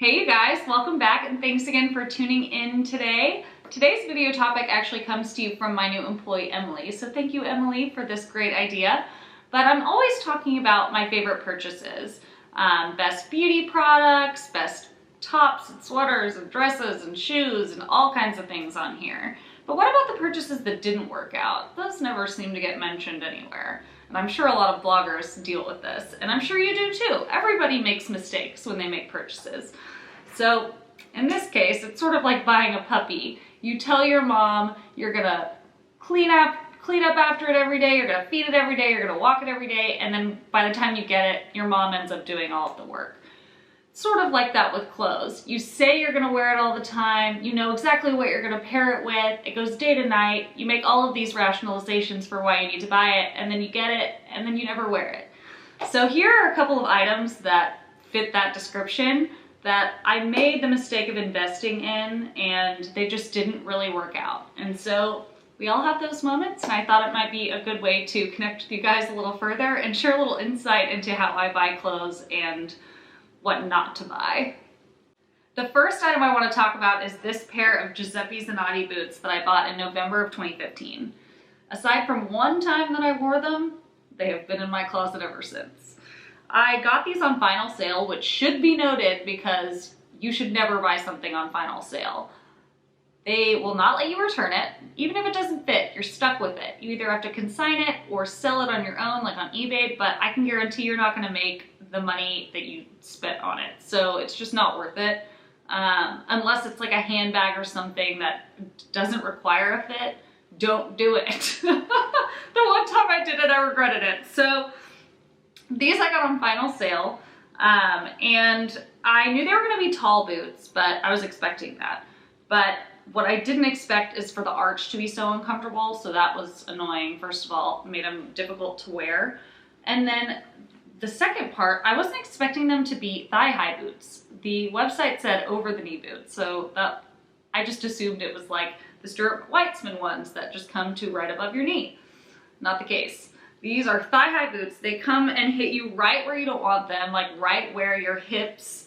Hey you guys, welcome back and thanks again for tuning in today. Today's video topic actually comes to you from my new employee, Emily. So thank you, Emily, for this great idea. But I'm always talking about my favorite purchases. Best beauty products, best tops and sweaters and dresses and shoes and all kinds of things on here. But what about the purchases that didn't work out? Those never seem to get mentioned anywhere. And I'm sure a lot of bloggers deal with this, and I'm sure you do too. Everybody makes mistakes when they make purchases. So in this case, it's sort of like buying a puppy. You tell your mom you're gonna clean up after it every day, you're gonna feed it every day, you're gonna walk it every day, and then by the time you get it, your mom ends up doing all of the work. Sort of like that with clothes. You say you're gonna wear it all the time, you know exactly what you're gonna pair it with, it goes day to night, you make all of these rationalizations for why you need to buy it, and then you get it, and then you never wear it. So here are a couple of items that fit that description that I made the mistake of investing in, and they just didn't really work out. And so we all have those moments, and I thought it might be a good way to connect with you guys a little further and share a little insight into how I buy clothes and what not to buy. The first item I want to talk about is this pair of Giuseppe Zanotti boots that I bought in November of 2015. Aside from one time that I wore them, they have been in my closet ever since. I got these on final sale, which should be noted because you should never buy something on final sale. They will not let you return it. Even if it doesn't fit, you're stuck with it. You either have to consign it or sell it on your own, like on eBay, but I can guarantee you're not gonna make the money that you spent on it. So it's just not worth it. Unless it's like a handbag or something that doesn't require a fit, don't do it. The one time I did it, I regretted it. So these I got on final sale, and I knew they were gonna be tall boots, but I was expecting that. But what I didn't expect is for the arch to be so uncomfortable, so that was annoying. First of all, it made them difficult to wear. And then the second part, I wasn't expecting them to be thigh-high boots. The website said over-the-knee boots, so that I just assumed it was like the Stuart Weitzman ones that just come to right above your knee. Not the case. These are thigh-high boots. They come and hit you right where you don't want them, like right where your hips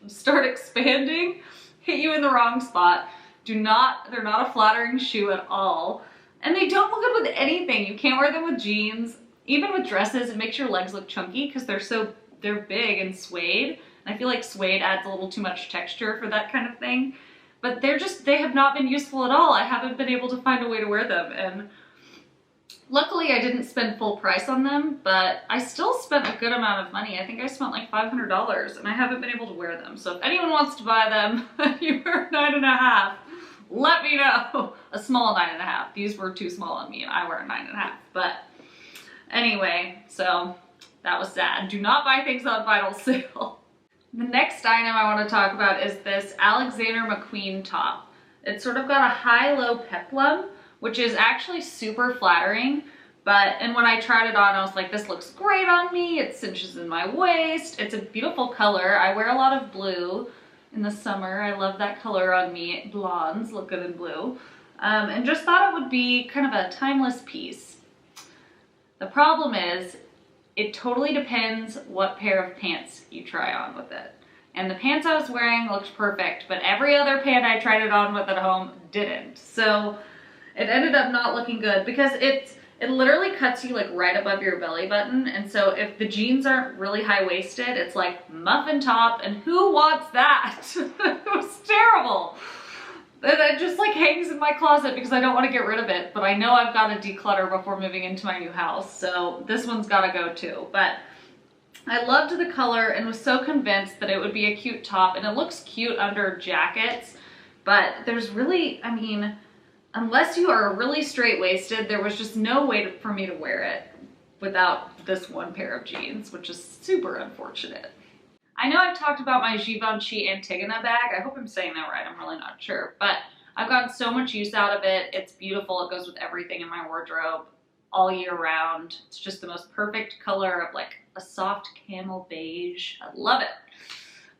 start expanding. Hit you in the wrong spot. They're not a flattering shoe at all. And they don't look good with anything. You can't wear them with jeans. Even with dresses, it makes your legs look chunky because they're big and suede. And I feel like suede adds a little too much texture for that kind of thing. But they have not been useful at all. I haven't been able to find a way to wear them. And luckily I didn't spend full price on them, but I still spent a good amount of money. I think I spent like $500 and I haven't been able to wear them. So if anyone wants to buy them, you wear 9.5, let me know. A small 9.5. These were too small on me and I wear a 9.5. But anyway, so that was sad. Do not buy things on final sale. The next item I want to talk about is this Alexander McQueen top. It's sort of got a high-low peplum, which is actually super flattering, and when I tried it on, I was like, this looks great on me, it cinches in my waist, it's a beautiful color. I wear a lot of blue in the summer. I love that color on me. Blondes look good in blue, and just thought it would be kind of a timeless piece. The problem is, it totally depends what pair of pants you try on with it. And the pants I was wearing looked perfect, but every other pant I tried it on with at home didn't. So it ended up not looking good because it literally cuts you like right above your belly button. And so if the jeans aren't really high-waisted, it's like muffin top, and who wants that? It was terrible. And it just like hangs in my closet because I don't want to get rid of it, but I know I've got to declutter before moving into my new house. So this one's got to go too. But I loved the color and was so convinced that it would be a cute top, and it looks cute under jackets, but there's really, I mean, unless you are really straight-waisted, there was just no way for me to wear it without this one pair of jeans, which is super unfortunate. I know I've talked about my Givenchy Antigona bag. I hope I'm saying that right. I'm really not sure, but I've gotten so much use out of it. It's beautiful. It goes with everything in my wardrobe all year round. It's just the most perfect color of like a soft camel beige. I love it.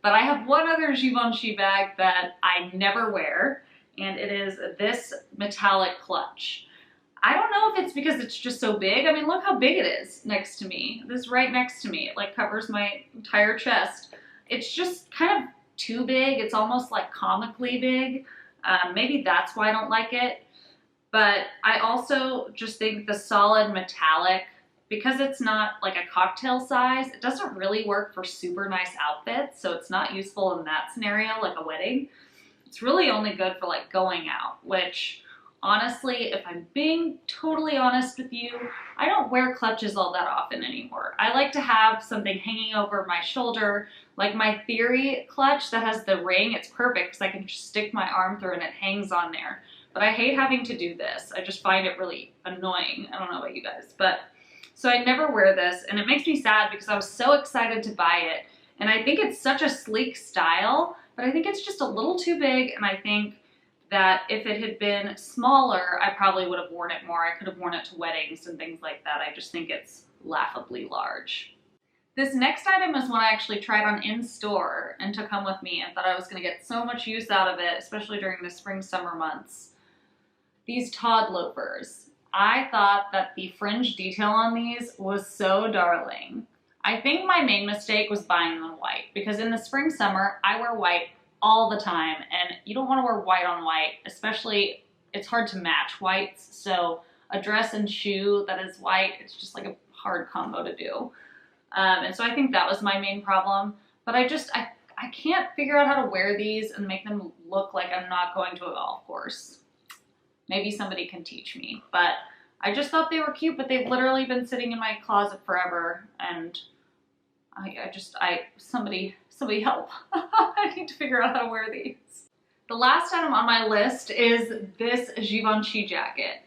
But I have one other Givenchy bag that I never wear, and it is this metallic clutch. I don't know if it's because it's just so big. I mean, look how big it is next to me. This is right next to me. It like covers my entire chest. it's just kind of too big. It's almost like comically big. Maybe that's why I don't like it. But I also just think the solid metallic, because it's not like a cocktail size, it doesn't really work for super nice outfits. So it's not useful in that scenario, like a wedding. It's really only good for like going out, which honestly, if I'm being totally honest with you, I don't wear clutches all that often anymore. I like to have something hanging over my shoulder, like my Theory clutch that has the ring. It's perfect because I can just stick my arm through and it hangs on there. But I hate having to do this. I just find it really annoying. I don't know about you guys, but so I never wear this, and it makes me sad because I was so excited to buy it. And I think it's such a sleek style, but I think it's just a little too big, and I think that if it had been smaller, I probably would have worn it more. I could have worn it to weddings and things like that. I just think it's laughably large. This next item is one I actually tried on in store and took home with me and thought I was going to get so much use out of it, especially during the spring, summer months. These Todd loafers. I thought that the fringe detail on these was so darling. I think my main mistake was buying them white, because in the spring, summer, I wear white all the time, and you don't want to wear white on white, especially it's hard to match whites. So a dress and shoe that is white, it's just like a hard combo to do. And so I think that was my main problem. But I can't figure out how to wear these and make them look like I'm not going to a golf course. Maybe somebody can teach me, but I just thought they were cute, but they've literally been sitting in my closet forever, and somebody help. I need to figure out how to wear these. The last item on my list is this Givenchy jacket.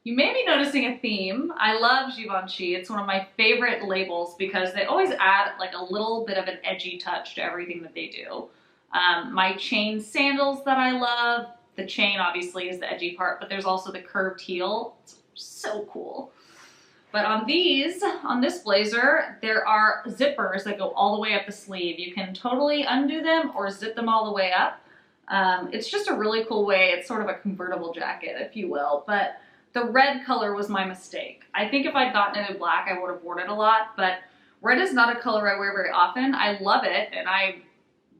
You may be noticing a theme. I love Givenchy. It's one of my favorite labels because they always add like a little bit of an edgy touch to everything that they do. My chain sandals that I love, the chain obviously is the edgy part, but there's also the curved heel. It's so cool. But on this blazer, there are zippers that go all the way up the sleeve. You can totally undo them or zip them all the way up. It's just a really cool way. It's sort of a convertible jacket, if you will. But the red color was my mistake. I think if I'd gotten it in black, I would have worn it a lot. But red is not a color I wear very often. I love it, and I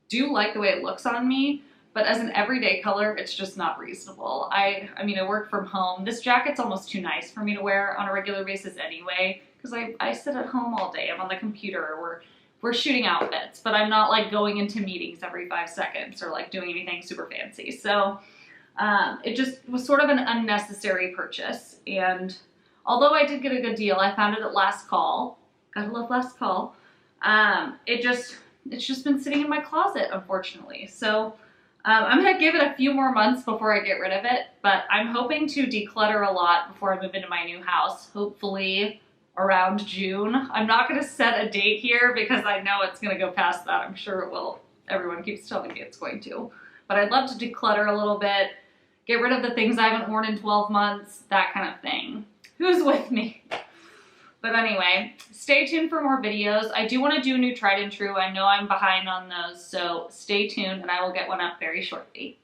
do like the way it looks on me. But as an everyday color, it's just not reasonable. I mean, I work from home. This jacket's almost too nice for me to wear on a regular basis anyway, because I sit at home all day. I'm on the computer. We're shooting outfits, but I'm not like going into meetings every 5 seconds or like doing anything super fancy. So it just was sort of an unnecessary purchase. And although I did get a good deal, I found it at last call. Gotta love last call. It's just been sitting in my closet, unfortunately. So I'm going to give it a few more months before I get rid of it, but I'm hoping to declutter a lot before I move into my new house, hopefully around June. I'm not going to set a date here because I know it's going to go past that. I'm sure it will. Everyone keeps telling me it's going to. But I'd love to declutter a little bit, get rid of the things I haven't worn in 12 months, that kind of thing. Who's with me? But anyway, stay tuned for more videos. I do want to do a new tried and true. I know I'm behind on those, so stay tuned and I will get one up very shortly.